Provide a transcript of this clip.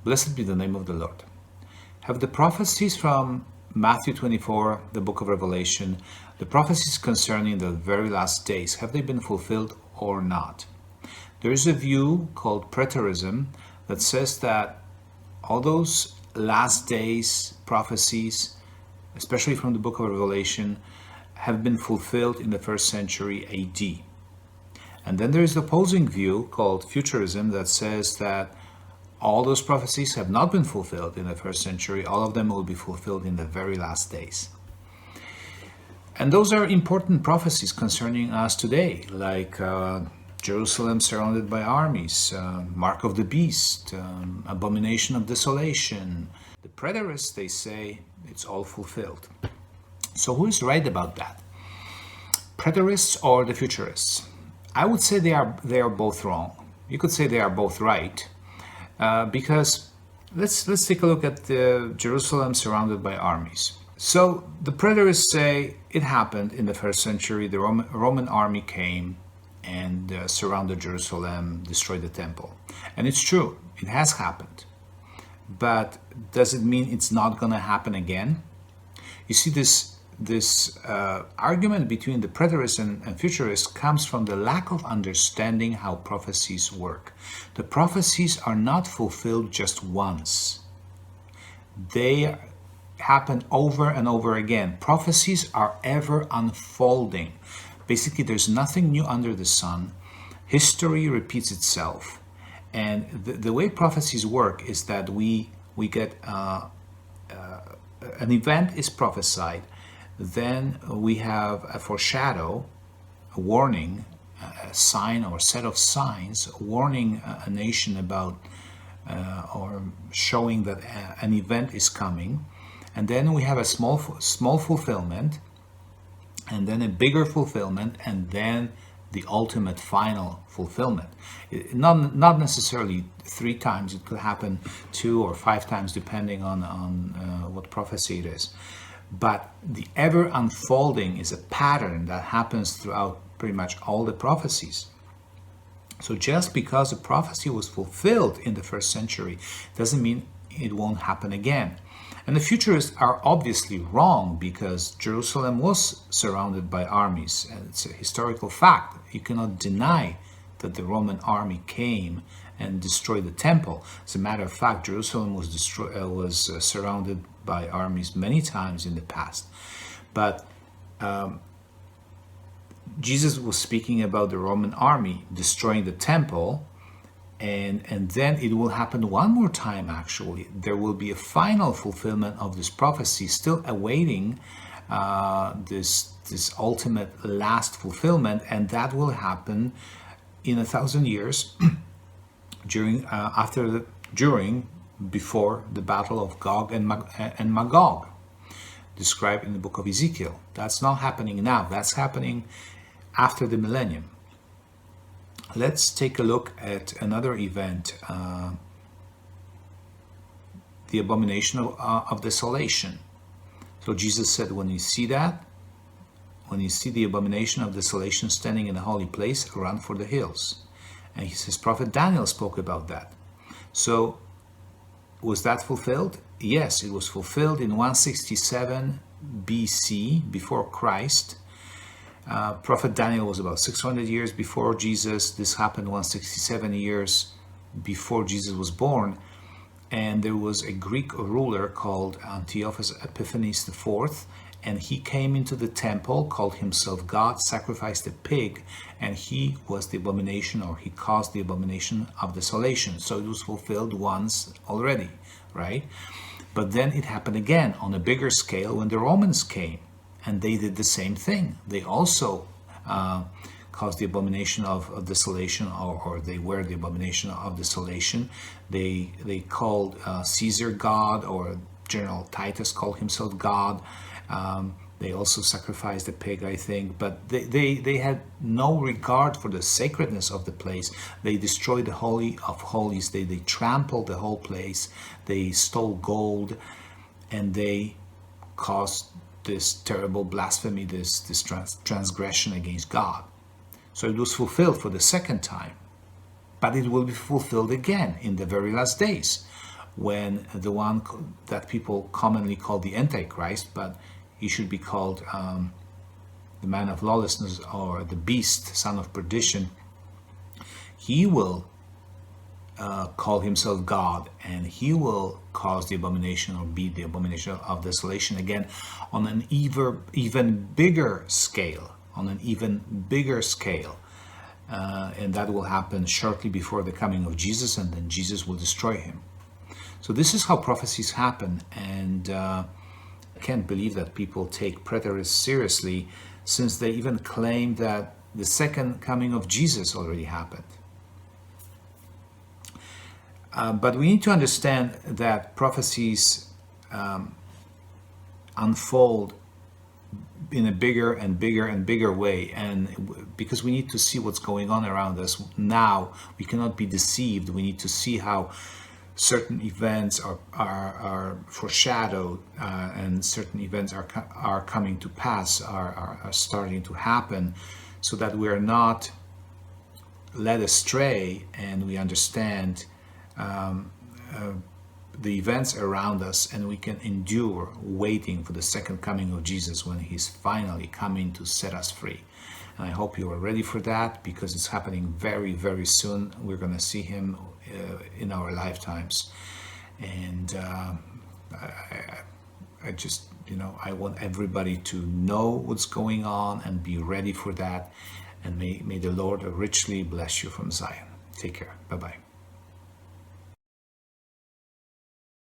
Blessed be the name of the Lord. Have the prophecies from Matthew 24, the book of Revelation, the prophecies concerning the very last days, have they been fulfilled or not? There is a view called Preterism that says that all those last days prophecies, especially from the book of Revelation, have been fulfilled in the first century AD. And then there is the opposing view called Futurism that says that all those prophecies have not been fulfilled in the first century. All of them will be fulfilled in the very last days. And those are important prophecies concerning us today, like Jerusalem surrounded by armies, mark of the beast, abomination of desolation. The Preterists, they say it's all fulfilled. So who is right about that? Preterists or the Futurists? I would say they are both wrong. You could say they are both right. Because let's take a look at Jerusalem surrounded by armies. So the Preterists say it happened in the first century. The Roman army came and surrounded Jerusalem, destroyed the temple. And it's true, it has happened. But does it mean it's not going to happen again? You see, this argument between the Preterists and Futurists comes from the lack of understanding how prophecies work. The prophecies are not fulfilled just once. They happen over and over again. Prophecies are ever unfolding. Basically, there's nothing new under the sun. History repeats itself. And the way prophecies work is that we get an event is prophesied. Then we have a foreshadow, a warning, a sign or set of signs, warning a nation about or showing that an event is coming. And then we have a small fulfillment, and then a bigger fulfillment, and then the ultimate final fulfillment. Not necessarily 3 times, it could happen 2 or 5 times depending on what prophecy it is. But the ever unfolding is a pattern that happens throughout pretty much all the prophecies. So just because a prophecy was fulfilled in the first century doesn't mean it won't happen again. And the Futurists are obviously wrong because Jerusalem was surrounded by armies. And it's a historical fact. You cannot deny that the Roman army came and destroyed the temple. As a matter of fact, Jerusalem was surrounded by armies many times in the past. But Jesus was speaking about the Roman army destroying the temple, and then it will happen one more time actually. There will be a final fulfillment of this prophecy, still awaiting this ultimate last fulfillment, and that will happen in 1,000 years before the battle of Gog and Magog, described in the book of Ezekiel. That's not happening now. That's happening after the millennium. Let's take a look at another event, the Abomination of Desolation. So Jesus said, when you see that, when you see the Abomination of Desolation standing in the holy place, run for the hills. And he says, Prophet Daniel spoke about that. So was that fulfilled? Yes, it was fulfilled in 167 BC, before Christ. Prophet Daniel was about 600 years before Jesus. This happened 167 years before Jesus was born. And there was a Greek ruler called Antiochus Epiphanes IV, and he came into the temple, called himself God, sacrificed a pig, and he was the abomination, or he caused the abomination of desolation. So it was fulfilled once already, right? But then it happened again on a bigger scale when the Romans came, and they did the same thing. They also caused the abomination of desolation, or they were the abomination of desolation. They called Caesar God, or General Titus called himself God. They also sacrificed a pig, I think, but they had no regard for the sacredness of the place. They destroyed the Holy of Holies. They trampled the whole place. They stole gold, and they caused this terrible blasphemy, this transgression against God. So it was fulfilled for the second time, but it will be fulfilled again in the very last days. when the one that people commonly call the Antichrist, but he should be called the man of lawlessness, or the beast, son of perdition, he will call himself God, and he will cause the abomination, or be the abomination of desolation again, on an even bigger scale, and that will happen shortly before the coming of Jesus, and then Jesus will destroy him. So this is how prophecies happen, and I can't believe that people take Preterists seriously, since they even claim that the second coming of Jesus already happened. But we need to understand that prophecies unfold in a bigger and bigger way, and because we need to see what's going on around us now, we cannot be deceived. We need to see how certain events are foreshadowed, and certain events are coming to pass, are starting to happen, so that we are not led astray, and we understand the events around us, and we can endure waiting for the second coming of Jesus, when he's finally coming to set us free. And I hope you are ready for that, because it's happening very, very soon. We're going to see him in our lifetimes. And I just, I want everybody to know what's going on and be ready for that. And may the Lord richly bless you from Zion. Take care. Bye-bye.